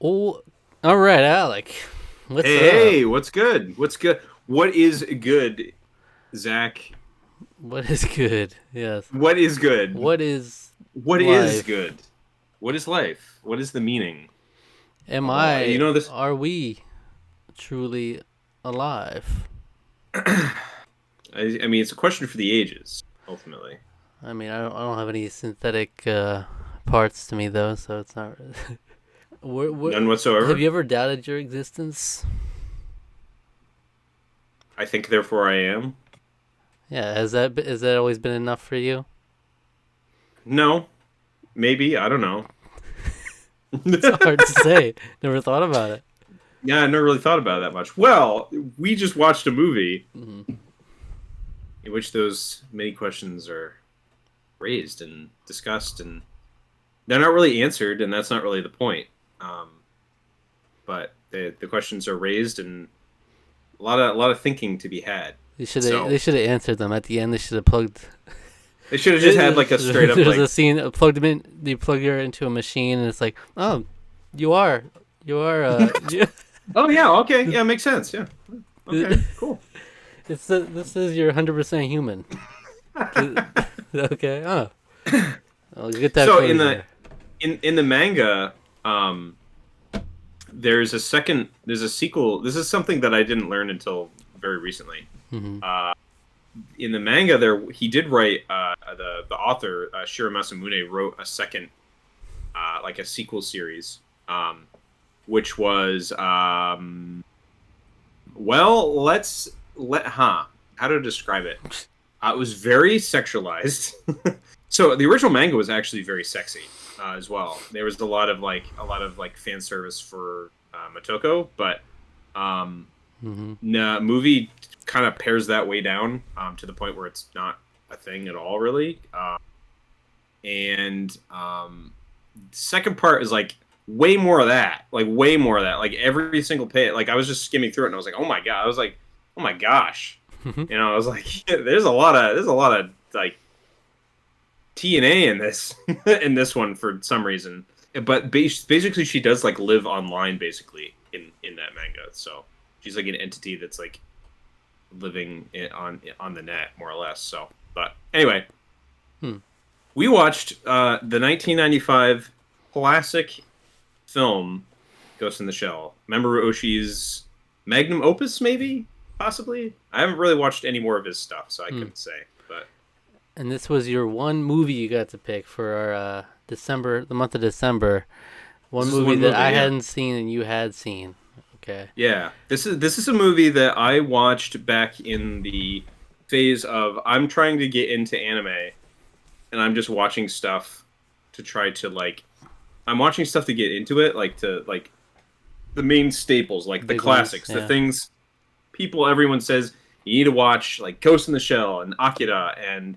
Oh, all right, Alec. What's up? Hey, what's good? What's good? What is good, Zach? What is good? Yes. What is good? What is What is life? good? What is life? What is the meaning Am of all? You I? know this. Are we truly alive? I mean, it's a question for the ages, ultimately. I mean, I don't have any synthetic parts to me though, so it's not. None Have whatsoever. you ever doubted your existence? I think, therefore, I am. Yeah. Has that always been enough for you? No, maybe. I don't know. It's hard to say. Never thought about it. Yeah, I never really thought about it that much. Well, we just watched a movie Mm-hmm. in which those many questions are raised and discussed, and they're not really answered, and that's not really the point. Um, but the questions are raised and a lot of thinking to be had. They So should have answered them at the end. They should have plugged. they should have just had like a straight up There's a like, scene plugged them in. You plug her into a machine, and it's like, oh, you are, you are. oh yeah, okay, yeah, makes sense, yeah, okay, cool. This is your 100% human. Okay. Oh, I'll get that So in closure. the manga, um, there's a sequel. This is something that I didn't learn until very recently. Mm-hmm. Uh, in the manga, there he did write the author Shiro Masamune wrote a second like a sequel series, which was well, let how to describe it. It was very sexualized. So the original manga was actually very sexy as well. There was a lot of fan service for Motoko, but Mm-hmm. movie kind of pairs that way down to the point where it's not a thing at all, really. And second part is like way more of that, like way more of that, like every single page. Like I was just skimming through it, and I was like, oh my god, I was like, oh my gosh, I was like, there's a lot of like TNA in this in this one for some reason. But basically, she does like live online basically in that manga. So she's like an entity that's like living on the net more or less. So, but anyway, Hmm. we watched the 1995 classic film Ghost in the Shell. Mamoru Oshii's magnum opus, maybe, possibly. I haven't really watched any more of his stuff, so I Hmm. couldn't say. But And this was your one movie you got to pick for our December, the month of December. One this is movie one that movie, I yeah. hadn't seen and you had seen. Okay. Yeah, this is a movie that I watched back in the phase of I'm trying to get into anime, and I'm just watching stuff to try to like I'm watching stuff to get into it, like to like the main staples, like the Big ones. classics, the Yeah. things everyone says you need to watch, like Ghost in the Shell and Akira and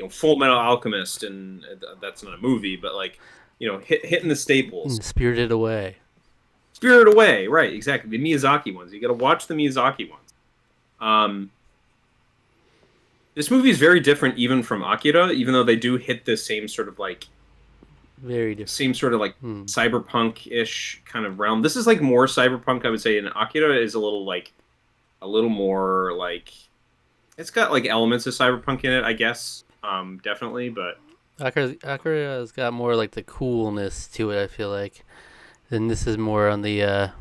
Full Metal Alchemist, and that's not a movie, but like hitting the staples. Spirited Away. Spirit Away, right? Exactly, the Miyazaki ones. You got to watch the Miyazaki ones. Um, this movie is very different even from Akira, even though they do hit the Very different. same sort of like Hmm. cyberpunk-ish kind of realm. This is like more cyberpunk, I would say, and Akira is a little more like it's got like elements of cyberpunk in it, I guess. Definitely, but Akira's got more like the coolness to it, I feel like. Then this is more on the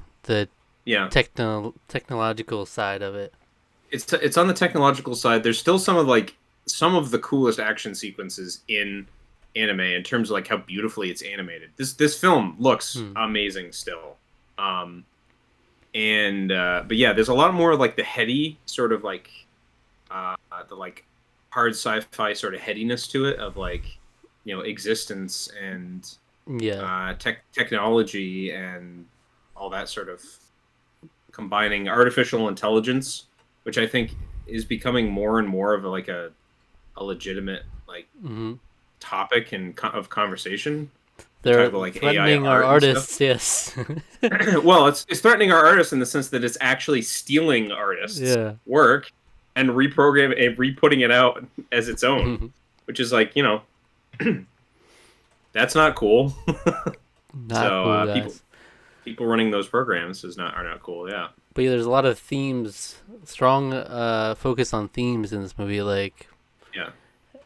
yeah, technological side of it. it's on the technological side. There's still some of the coolest action sequences in anime in terms of like how beautifully it's animated. This film looks Hmm. amazing still. Um, and but yeah, there's a lot more of like the heady sort of like the like hard sci-fi sort of headiness to it of like existence and Yeah. technology and all that sort of combining artificial intelligence, which I think is becoming more and more of a legitimate like Hmm. topic and of conversation. You talk They're about like AI threatening our art and stuff. artists, yes. Well, it's threatening our artists in the sense that it's actually stealing artists' Yeah. work and reprogram and re-putting it out as its own, which is like that's not cool. Not So cool, people guys. People running those programs are not cool. Yeah. But yeah, there's a lot of themes, strong focus on themes in this movie, like Yeah.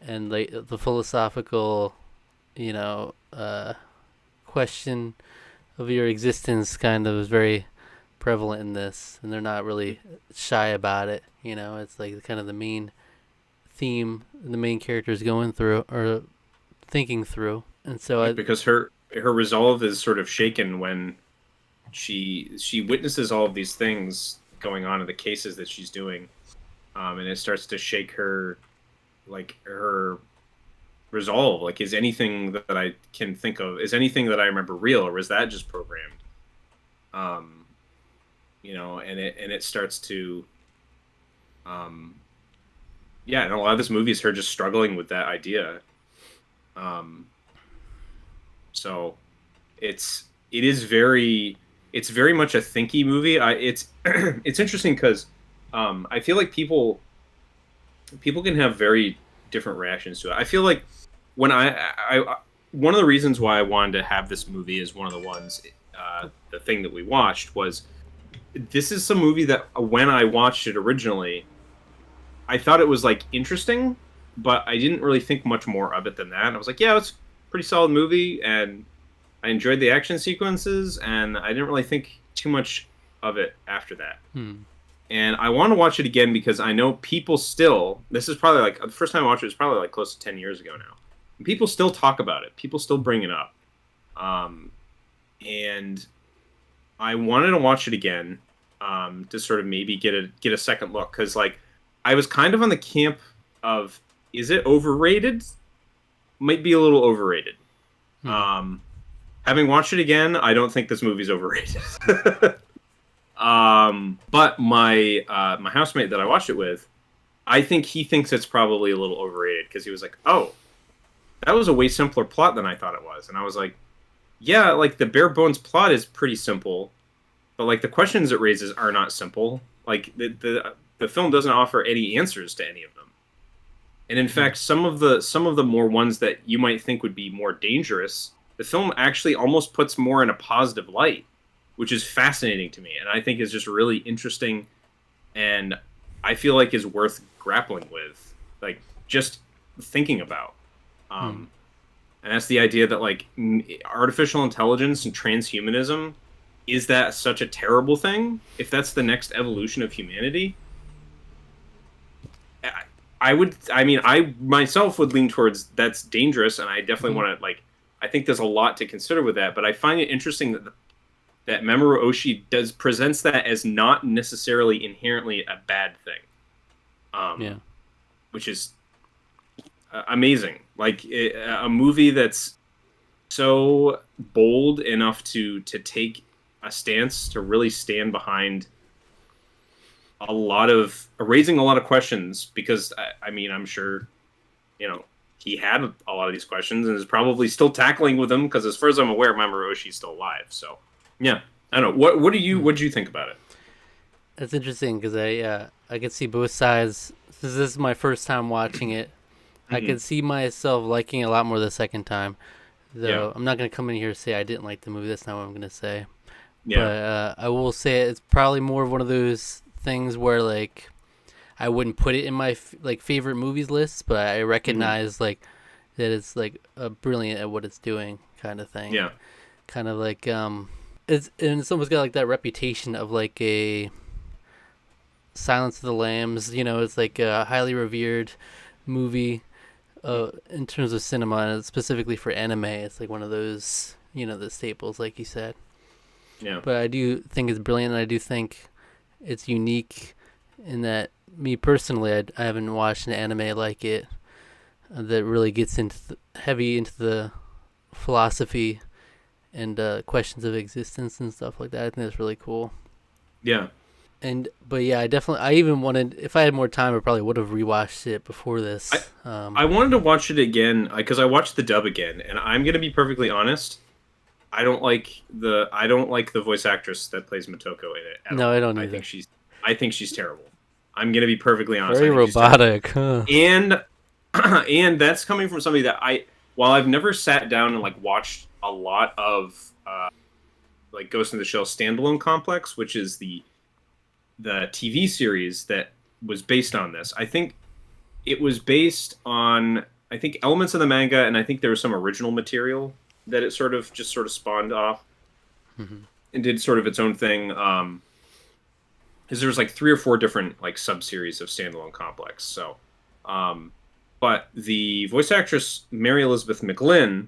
and like the philosophical, you know, question of your existence kind of is very prevalent in this, and they're not really shy about it. You know, it's like kind of the main theme the main character is going through or thinking through, and so Yeah, I because her resolve is sort of shaken when she witnesses all of these things going on in the cases that she's doing, and it starts to shake her, like her resolve. Like, is anything that I can think of, is anything that I remember real, or was that just programmed? Um, and it starts to, um, yeah, and a lot of this movie is her just struggling with that idea. Um, so it is very it's very much a thinky movie. It's it's interesting because I feel like people can have very different reactions to it. I feel like when one of the reasons why I wanted to have this movie as one of the ones, the thing that we watched was, this is some movie that when I watched it originally, I thought it was like interesting, but I didn't really think much more of it than that. And I was like, yeah, it's a pretty solid movie, and I enjoyed the action sequences, and I didn't really think too much of it after that. And I want to watch it again because I know people still. This is probably like the first time I watched it was probably like close to 10 years ago now. And people still talk about it. People still bring it up. And I wanted to watch it again, to sort of maybe get a second look, because like I was kind of on the camp of, is it overrated? Might be a little overrated. Having watched it again, I don't think this movie's overrated. But my housemate that I watched it with, I think he thinks it's probably a little overrated, because he was like, "Oh, that was a way simpler plot than I thought it was," and I was like, "Yeah, like the bare bones plot is pretty simple, but like the questions it raises are not simple. Like the film doesn't offer any answers to any of them, and in fact, some of the more ones that you might think would be more dangerous, the film actually almost puts more in a positive light, which is fascinating to me, and I think is just really interesting, and I feel like is worth grappling with, like just thinking about. And that's the idea that like artificial intelligence and transhumanism, is that such a terrible thing? If that's the next evolution of humanity, I myself would lean towards that's dangerous, and I definitely want to like. I think there's a lot to consider with that, but I find it interesting that Mamoru Oshii presents that as not necessarily inherently a bad thing, which is amazing. Like a movie that's so bold enough to take a stance, to really stand behind raising a lot of questions, because I mean, I'm sure, he had a lot of these questions and is probably still tackling with them, because as far as I'm aware, Mamoru Oshii is still alive. So yeah, I don't know. What do you think about it? That's interesting because I could see both sides. Since this is my first time watching it, I could see myself liking it a lot more the second time. Though I'm not gonna come in here and say I didn't like the movie. That's not what I'm gonna say. Yeah. But I will say it's probably more of one of those things where like I wouldn't put it in my favorite movies list, but I recognize like that it's like brilliant at what it's doing, kind of thing. Yeah. Kind of like it's almost got like that reputation of like a Silence of the Lambs. It's like a highly revered movie in terms of cinema, and specifically for anime. It's like one of those the staples, like you said. Yeah. But I do think it's brilliant, and I do think it's unique in that, me personally, I haven't watched an anime like it that really gets heavy into the philosophy and questions of existence and stuff like that. I think that's really cool. Yeah. But yeah, I even wanted, if I had more time, I probably would have rewatched it before this. I wanted to watch it again because I watched the dub again, and I'm gonna be perfectly honest. I don't like the voice actress that plays Motoko in it. No, I don't either. I think she's terrible. I'm gonna be perfectly honest. Very robotic, huh? And that's coming from somebody that while I've never sat down and like watched a lot of like Ghost in the Shell standalone complex, which is the TV series that was based on this. I think it was based on elements of the manga, and I think there was some original material that it sort of spawned off Mm-hmm. and did sort of its own thing. Because there was like 3 or 4 different like sub series of standalone complex. So, but the voice actress Mary Elizabeth McGlynn,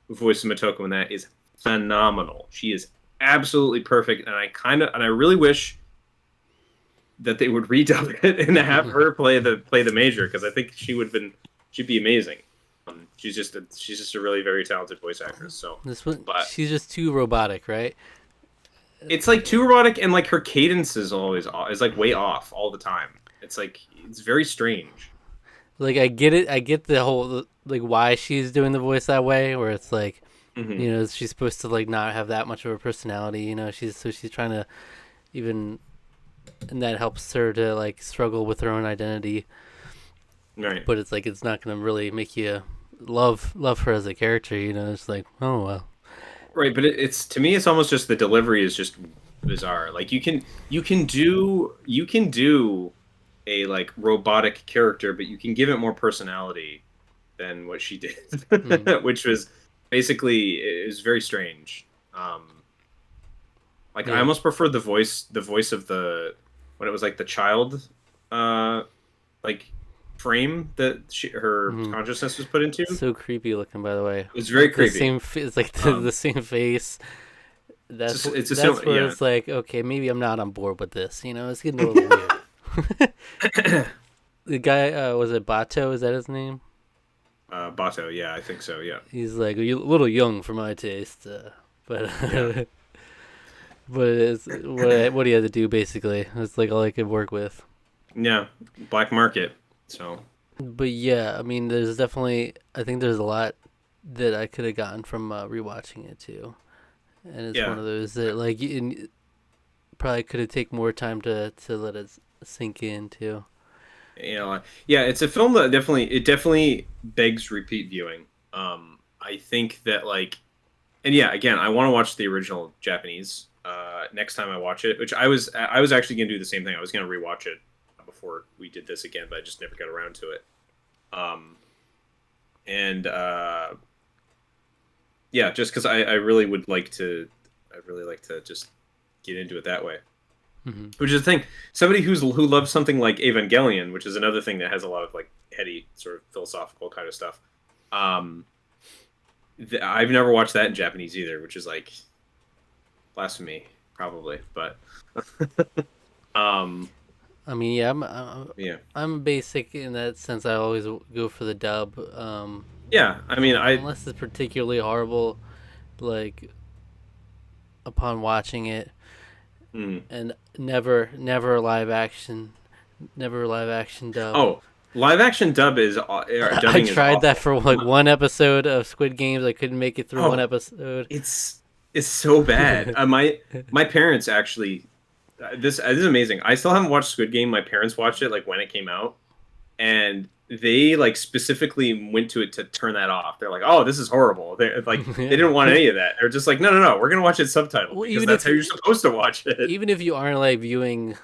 who voiced Motoko in that, is phenomenal. She is absolutely perfect, and I really wish that they would redub it and have her play the major, because I think she'd be amazing. She's just a really very talented voice actress. So This one, but she's just too robotic, right? it's like too erotic, and like her cadence is is like way off all the time. It's like it's very strange. Like I get it. I get the whole like why she's doing the voice that way, where it's like, Hmm. you know, she's supposed to like not have that much of a personality. You know, she's trying to even, and that helps her to like struggle with her own identity. Right. But it's like it's not gonna really make you love her as a character. You know, it's like, oh well. Right, but it's to me, it's almost just the delivery is just bizarre. Like you can do a like robotic character, but you can give it more personality than what she did, Mm, which was basically is very strange. Like I yeah. almost preferred the voice of the when it was like the child, uh, like frame that her Mm. consciousness was put into. It So creepy looking, by the way. was very The creepy. same, it's like the Um, same face. it's a That's where yeah. it's like, okay, maybe I'm not on board with this. You know, it's getting a little weird. The guy, was it Bato? Is that his name? Bato, yeah, I think so, yeah. He's like a little young for my taste, but Yeah. but it's what he had to do basically. It's like all I could work with. Yeah, black market. So, But yeah, I mean, there's definitely, I think there's a lot that I could have gotten from rewatching it too, and it's one yeah. of those that like probably could have taken more time to let it sink in too. You know, yeah, it's a film that definitely begs repeat viewing. I think that like and yeah, again, I want to watch the original Japanese next time I watch it, which I was actually going to do the same thing. I was going to rewatch it before we did this again, but I just never got around to it. Um and yeah, just cuz I really would like to just get into it that way. Hmm. Which is the thing. Somebody who loves something like Evangelion, which is another thing that has a lot of like heady sort of philosophical kind of stuff. Um, I've never watched that in Japanese either, which is like blasphemy, probably. But um, I mean, yeah, yeah, I'm basic in that sense. I always go for the dub, yeah. I mean, unless it's particularly horrible, like upon watching it, mm. and never live action dub. Oh, live action I dubbing is tried that awful. for like one episode of Squid Games. I couldn't make it through one Oh, episode. it's so bad. My parents actually this is amazing. I still haven't watched Squid Game. My parents watched it like when it came out, and they like specifically went to it to turn that off. They're like, "Oh, this is horrible." They Yeah. didn't want any of that. They're just like, "No, no, no. We're gonna watch it subtitled Well, because that's how you're supposed to watch it." even if you aren't like viewing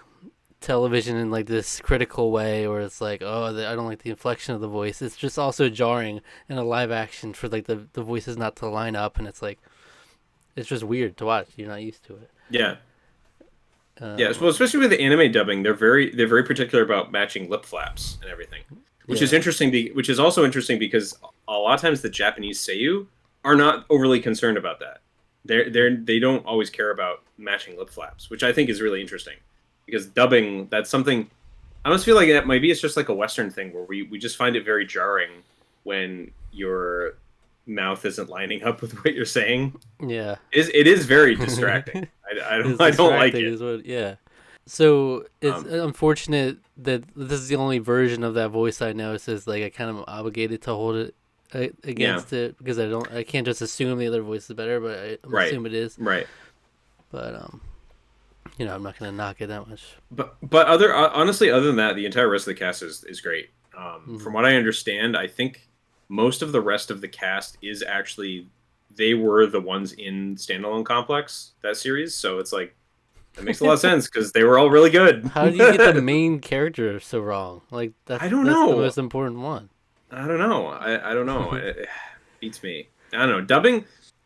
television in like this critical way, or it's like, oh, I don't like the inflection of the voice. It's just also jarring in a live action for like the voices not to line up, and it's like it's just weird to watch. You're not used to it. Yeah, yeah. Um, Well, especially with the anime dubbing, they're very particular about matching lip flaps and everything, which is yeah. interesting. Which is also interesting because a lot of times the Japanese seiyuu are not overly concerned about that. They don't always care about matching lip flaps, which I think is really interesting. Because dubbing, that's something I almost feel like that maybe it's just like a Western thing where we just find it very jarring when your mouth isn't lining up with what you're saying. Yeah. It is very distracting. It's I don't like distracting it. is what, yeah. So it's Um, unfortunate that this is the only version of that voice I know. Says like I kind of obligated to hold it yeah, against it because I can't just assume the other voice is better, but I'm right, assuming it is. right. But you know, I'm not gonna knock it that much. But honestly, other than that, the entire rest of the cast is great. Mm-hmm. From what I understand, I think most of the rest of the cast is actually they were the ones in Standalone Complex, that series. So it's like that makes a lot of sense because they were all really good. How do you get the main character so wrong? Like I don't that's the know. most important one. I don't know. I don't know. It beats me. I don't know. Dubbing.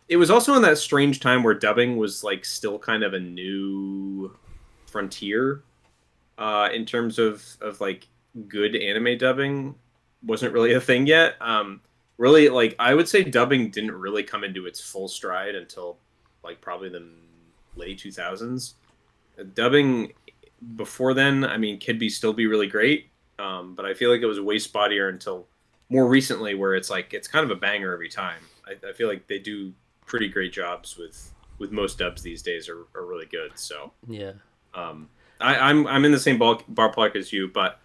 It was also in that strange time where dubbing was like still kind of a new frontier, in terms of like good anime dubbing wasn't really a thing yet. Really, like I would say dubbing didn't really come into its full stride until like probably the late 2000s. Dubbing before then, I mean, still be really great, but I feel like it was way spottier until more recently, where it's like it's kind of a banger every time. I feel like they do pretty great jobs with most dubs these days are really good. So Yeah. um, I'm in the same ballpark as you, but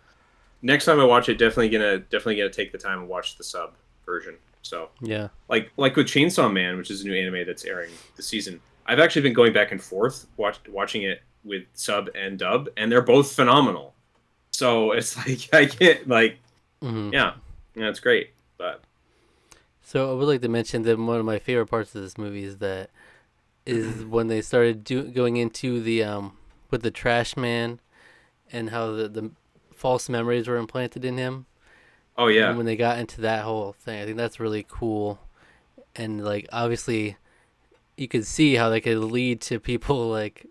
next time I watch it, definitely gonna take the time and watch the sub version. So Yeah. like with Chainsaw Man, which is a new anime that's airing this season, I've actually been going back and forth watching it with sub and dub, and they're both phenomenal. So it's like I can't like Mm-hmm. yeah, it's great. But So I would like to mention that one of my favorite parts of this movie is when they started going into the with the trash man and how the false memories were implanted in him, oh and yeah, when they got into that whole thing. I think that's really cool, and like obviously you could see how they could lead to people like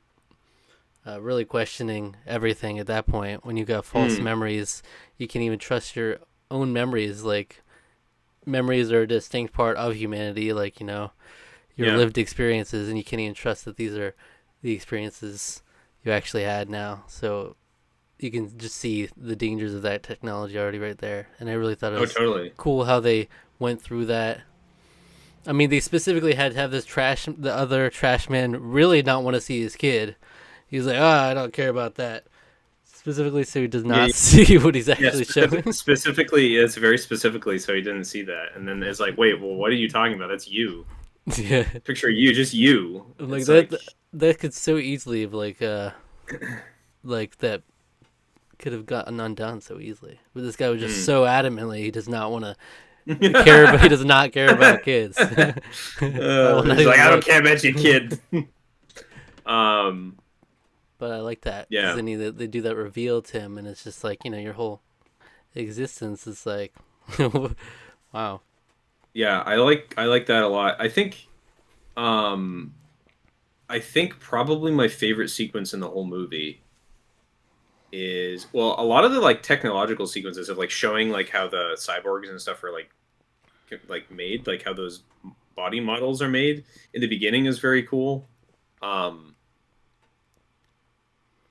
really questioning everything at that point. When you got false mm, memories, you can't even trust your own memories. Like memories are a distinct part of humanity. Like your yeah. lived experiences, and you can't even trust that these are the experiences you actually had now. So you can just see the dangers of that technology already right there. And I really thought it Oh was totally. cool how they went through that. I mean, they specifically had to have the other trash man really not want to see his kid. He's like, I don't care about that. Specifically, so he does Yeah, not see what he's yeah. actually showing. Specifically, it's very specifically, so he didn't see that, and then it's like, wait, well, what are you talking about? That's you. Yeah, Picture you, just you. like It's like, that could so easily have like that could have gotten undone so easily. But this guy was just mm. so adamantly he does not want to care about. He does not care about kids. I will not He's like, even I don't look. care about your kid. um, But I like that because yeah, then they do that reveal to him, and it's just like your whole existence is like, wow. yeah. I like that a lot. Um, I think probably my favorite sequence in the whole movie is, well, a lot of the like technological sequences of like showing like how the cyborgs and stuff are like made, like how those body models are made in the beginning is very cool. Um,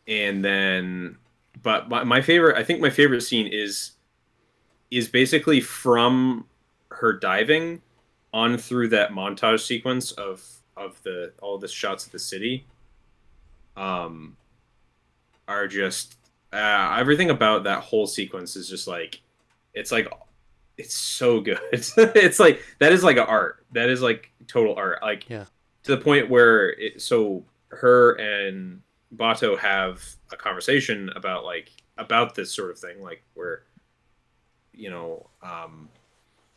and then, but my favorite, I think my favorite scene is basically from her diving on through that montage sequence of the all the shots of the city. Um, are just everything about that whole sequence is just like it's like it's so good. It's like that is like an art. That is like total art. Like Yeah. to the point where so her and Bato have a conversation about this sort of thing, like where you know,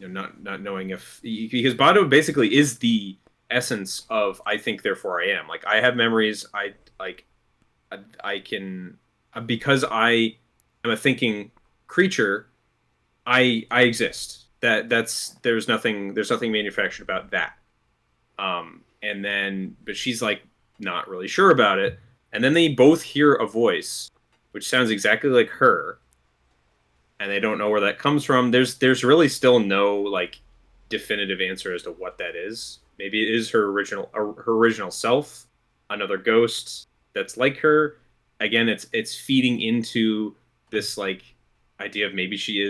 not knowing if because Bato basically is the essence of I think therefore I am. Like I have memories. Like I can because I am a thinking creature. I exist. There's nothing manufactured about that. And then but she's like not really sure about it, and then they both hear a voice which sounds exactly like her, and they don't know where that comes from. There's really still no like definitive answer as to what that is. Maybe it is her original self, another ghost that's like her. Again, it's feeding into this like idea of maybe she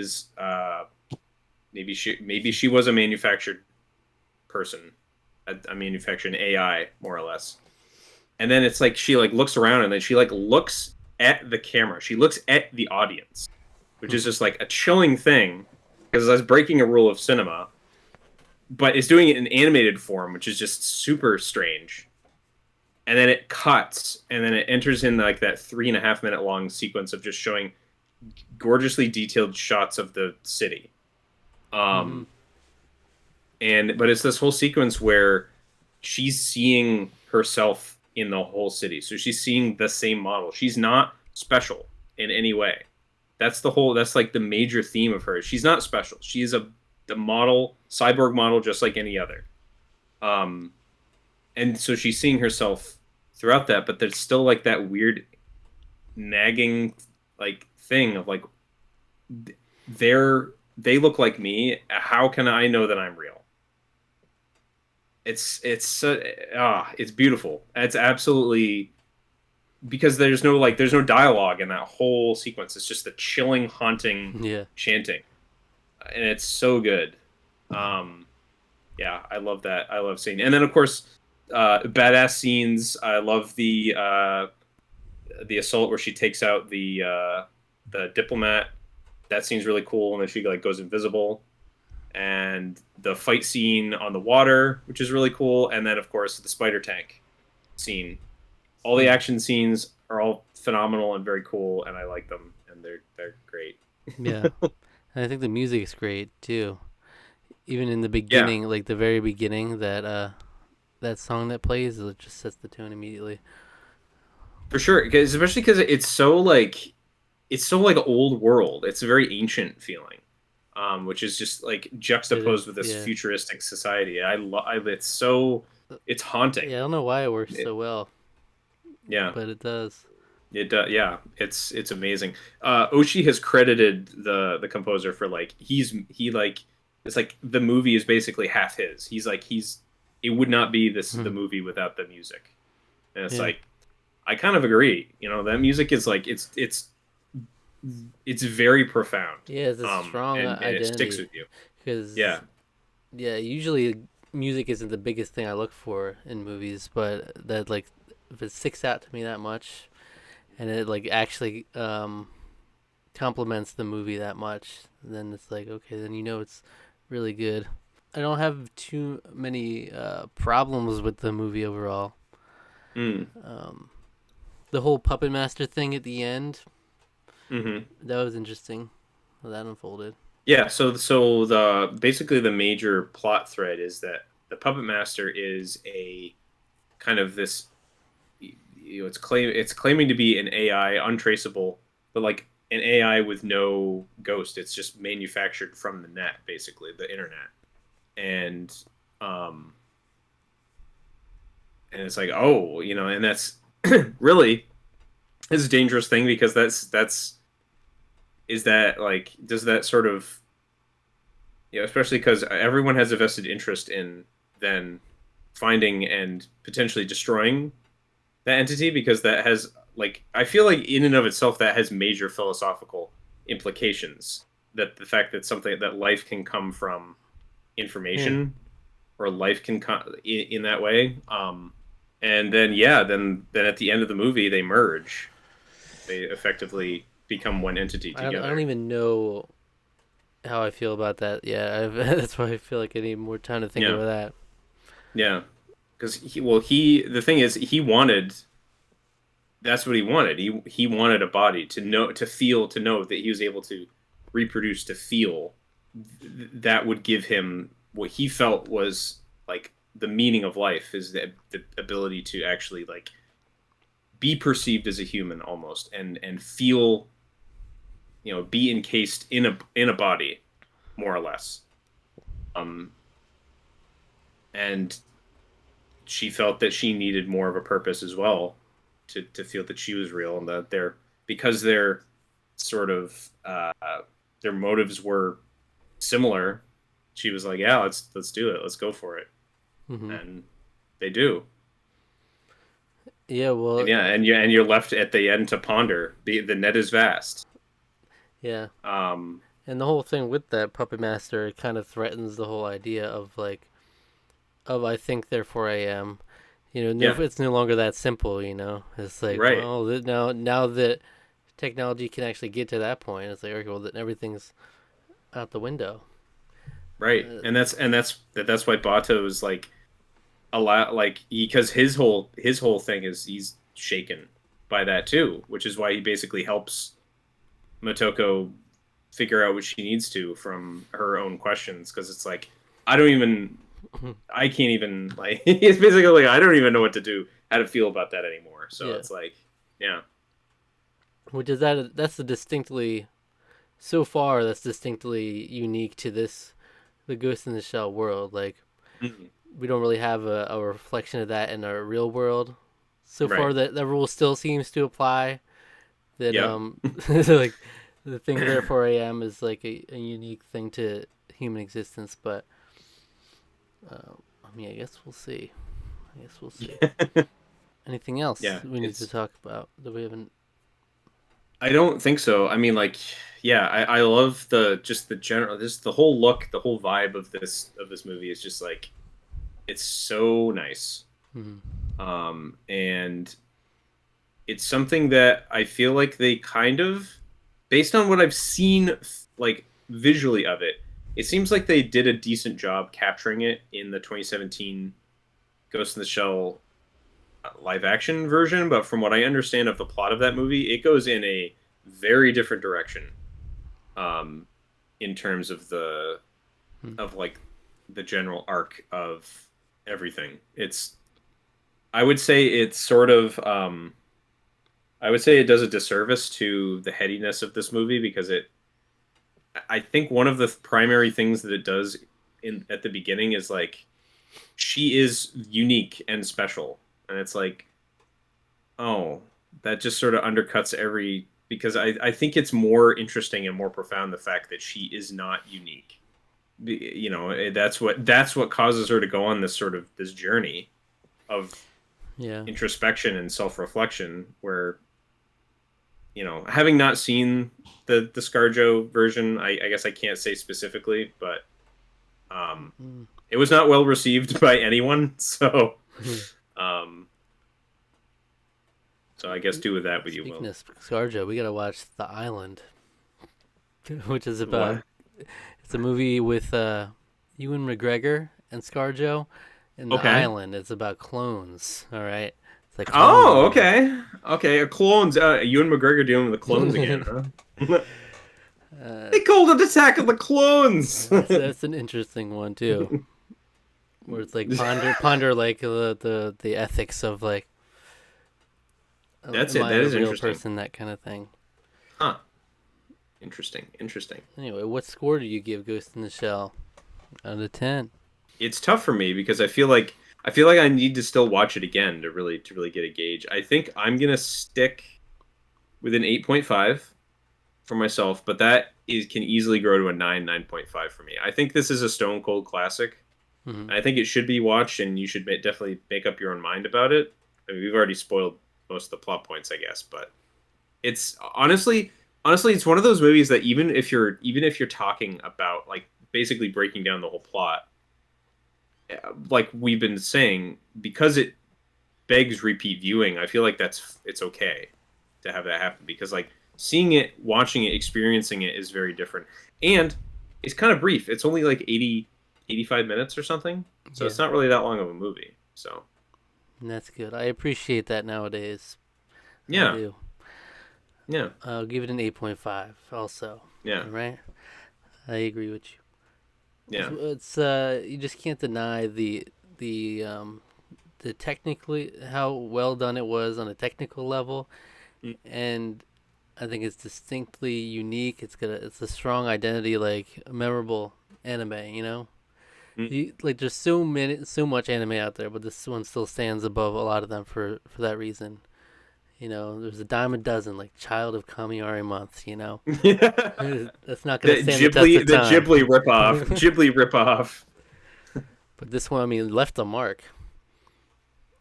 was a manufactured person, a manufactured AI more or less. And then it's like she like looks around and then she like looks at the camera. She looks at the audience, which is just like a chilling thing because that's breaking a rule of cinema, but it's doing it in animated form, which is just super strange. And then it cuts, and then it enters in like that 3.5 minute long sequence of just showing gorgeously detailed shots of the city. Mm-hmm. Um, but it's this whole sequence where she's seeing herself in the whole city. So she's seeing the same model. She's not special in any way. That's like the major theme of her. She's not special. She is a the model, cyborg model, just like any other. Um, and so she's seeing herself throughout that, but there's still like that weird nagging like thing of like they're they look like me. How can I know that I'm real? It's beautiful. It's absolutely because there's no dialogue in that whole sequence. It's just the chilling, haunting Yeah. chanting, and it's so good. Um, yeah, I love that. I love seeing, and then of course, badass scenes. I love the assault where she takes out the diplomat. That scene's really cool, and then she like goes invisible. And the fight scene on the water, which is really cool, and then of course the spider tank scene. All the action scenes are all phenomenal and very cool, and I like them, and they're great. Yeah. And I think the music is great too. Even in the Yeah, beginning, like the very beginning, that song that plays, it just sets the tone immediately. for sure. Especially because it's so like old world. It's a very ancient feeling, which is just like It is, juxtaposed with this yeah. futuristic society. I love it's so it's haunting. Yeah, I don't know why it works It, so well, yeah, but it does. it does. Yeah, it's amazing. Oshi has credited the composer for like he like it's like the movie is basically half his. He's it would not be the Mhm. movie without the music, and it's Yeah. like I kind of agree. You know, that music is like it's very profound, Yeah, it's a strong and it sticks identity with you. Yeah, because yeah, usually music isn't the biggest thing I look for in movies, but that like if it sticks out to me that much and it like actually complements the movie that much, then it's like okay, then you know it's really good. I don't have too many problems with the movie overall. mm. Um, the whole puppet master thing at the end, Hmm. that was interesting. How that unfolded. Yeah. So the basically the major plot thread is that the puppet master is a kind of this it's claiming to be an AI untraceable, but like an AI with no ghost. It's just manufactured from the net, basically the internet, and um and it's like oh and that's really is a dangerous thing because that's is that like does that sort of especially because everyone has a vested interest in then finding and potentially destroying that entity because that has like I feel like in and of itself that has major philosophical implications that the fact that something that life can come from Yeah, information or life can come in that way and then yeah then at the end of the movie they merge they effectively become one entity I don't together. even know how I feel about that. Yeah, that's why I feel like I need more time to think Yeah, about that. yeah, because he the thing is he wanted that's what he wanted. He wanted a body to know, to feel, to know that he was able to reproduce, to feel. That would give him what he felt was like the meaning of life is the ability to actually like be perceived as a human almost and feel, be encased in a body more or less. Um, and she felt that she needed more of a purpose as well to feel that she was real and that they're because they're sort of their motives were similar. She was like, "Yeah, let's do it. Let's go for it." Hmm. And they do. Yeah, And well, yeah, and you're left at the end to ponder. The net is vast. yeah, Um, and the whole thing with that puppet master it kind of threatens the whole idea of like of I think therefore I am. yeah, It's no longer that simple. It's like right, well now that technology can actually get to that point, it's like okay, well then everything's out the window. right. Uh, And that's why Bato is like a lot like because his whole thing is he's shaken by that too, which is why he basically helps Motoko figure out what she needs to from her own questions because it's like I don't even, I can't even like. It's basically like I don't even know what to do, how to feel about that anymore. So Yeah, it's like, yeah, which is that's a distinctly so far that's distinctly unique to this the Ghost in the Shell world. Like Mhm. we don't really have a reflection of that in our real world. So far, Right, that rule still seems to apply. That yep, like the thing there 4 a.m. is like a unique thing to human existence. But I mean, I guess we'll see. I guess we'll see. Anything else yeah. we need to It's talk about that we haven't? I don't think so. I mean, like, yeah, I love the just the general, this the whole look, the whole vibe of this movie is just like it's so nice. Hmm. And it's something that I feel like they kind of, based on what I've seen, like visually of it, it seems like they did a decent job capturing it in the 2017 Ghost in the Shell live action version. But from what I understand of the plot of that movie, it goes in a very different direction. Um, in terms of the Hmm. of like the general arc of everything. It's I would say it's sort of I would say it does a disservice to the headiness of this movie because it I think one of the primary things that it does in at the beginning is like she is unique and special. And it's like, oh, that just sort of undercuts every because I think it's more interesting and more profound the fact that she is not unique. You know, that's what causes her to go on this sort of this journey of Yeah. introspection and self-reflection where having not seen the ScarJo version, I guess I can't say specifically, but um, Mm. it was not well received by anyone. Um, so I guess do with that what you Speaking will. of ScarJo, we gotta watch The Island, which is about What? it's a movie with Ewan McGregor and ScarJo. In The Okay. Island, it's about clones. All right, it's a clone Oh, movie. okay. Okay. A clones. Ewan McGregor dealing with the clones again, huh? uh, They called it Attack of the Clones. that's an interesting one too, where it's like ponder like the ethics of like, That's am it. I That a is real interesting. person? That kind of thing. Huh. Interesting. Interesting. Anyway, what score do you give Ghost in the Shell out of 10? It's tough for me because I feel like I need to still watch it again to really get a gauge. I think I'm gonna stick with an 8.5 for myself, but that is can easily grow to a 9.5 for me. I think this is a stone cold classic. Mm-hmm. I think it should be watched, and you should definitely make up your own mind about it. I mean, we've already spoiled most of the plot points, I guess, but it's honestly, it's one of those movies that even if you're talking about like basically breaking down the whole plot, like we've been saying, because it begs repeat viewing, I feel like it's okay to have that happen because like seeing it, watching it, experiencing it is very different. And it's kind of brief. It's only like 85 minutes or something. So Yeah, it's not really that long of a movie. So, and that's good. I appreciate that nowadays. I yeah. do. Yeah. I'll give it an 8.5 also. Yeah. All right. I agree with you. Yeah. It's you just can't deny the the technically how well done it was on a technical level, Mm, and I think it's distinctly unique. It's a strong identity, like a memorable anime. You know, mm, like there's so much anime out there, but this one still stands above a lot of them for that reason. You know, there's a dime a dozen, like Child of Kamiari Month. You know, mm. that's not gonna The stand the test Ghibli of the time. Ghibli ripoff. Ghibli ripoff. But this one, I mean, left a mark.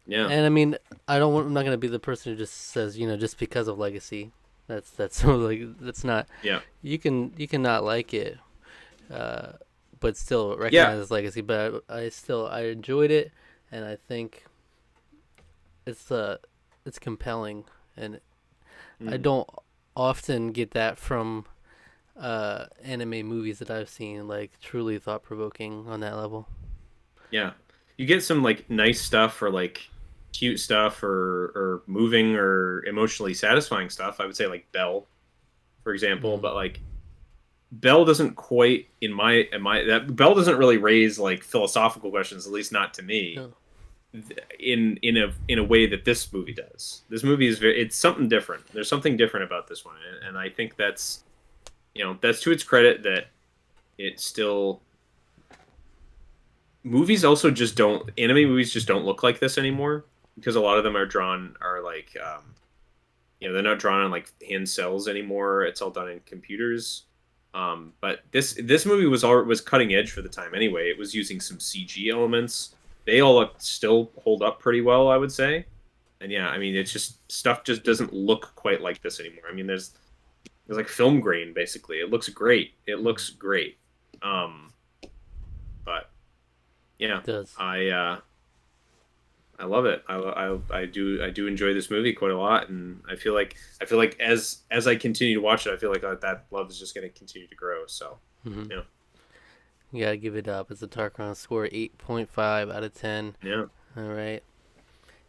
Yeah. And I mean, I'm not gonna be the person who just says, just because of legacy. That's so like that's not. Yeah. You can not like it, uh, but still Yeah. recognize its legacy. But I enjoyed it, and I think it's it's compelling, and I Mm. don't often get that from anime movies that I've seen, like truly thought provoking on that level. Yeah. You get some like nice stuff or like cute stuff or moving or emotionally satisfying stuff. I would say like Belle, for example, Mm. but like Bell doesn't quite that Bell doesn't really raise like philosophical questions, at least not to me, No. in a way that this movie does. This movie is it's something different. There's something different about this one, and I think that's that's to its credit that it still. Movies also just don't anime movies just don't look like this anymore because a lot of them are like they're not drawn on like hand cells anymore. It's all done in computers. But this movie was cutting edge for the time anyway. It was using some CG elements. They all still hold up pretty well, I would say. And yeah, I mean, it's just stuff just doesn't look quite like this anymore. I mean, there's like film grain basically. It looks great. It looks great. But yeah, It does. I love it. I do enjoy this movie quite a lot, and I feel like as I continue to watch it, I feel like that love is just going to continue to grow. So yeah, You gotta give it up. It's a Tarqaron score 8.5 out of 10. yeah. All right.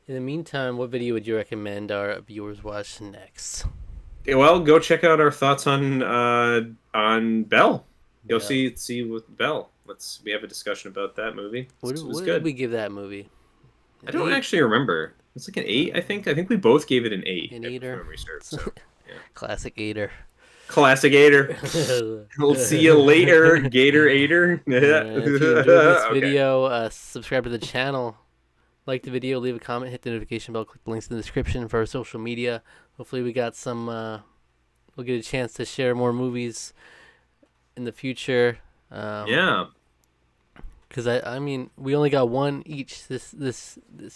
In the meantime, what video would you recommend our viewers watch next? Yeah, well, go check out our thoughts on Bell. Go Yeah. see with Bell. We have a discussion about that movie. It was What did good. we give that movie? I don't actually remember. It's like an 8, I think. I think we both gave it an 8. An If eighter. memory serves. So, yeah. Classic Gator. Classic Gator. We'll see you later, Gator Ater. If you enjoyed this Okay. video, subscribe to the channel. Like the video, leave a comment, hit the notification bell, click the links in the description for our social media. Hopefully we got some, we'll get a chance to share more movies in the future. Yeah. Because I mean, we only got one each this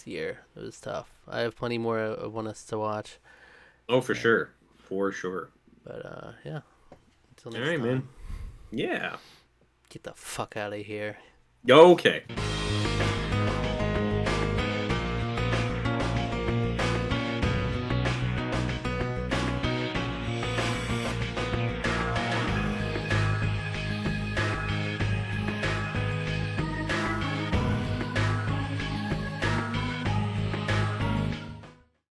year. It was tough. I have plenty more I want us to watch. Oh, for sure. For sure. But yeah. Until All next right, time. man. Yeah. Get the fuck out of here. Okay.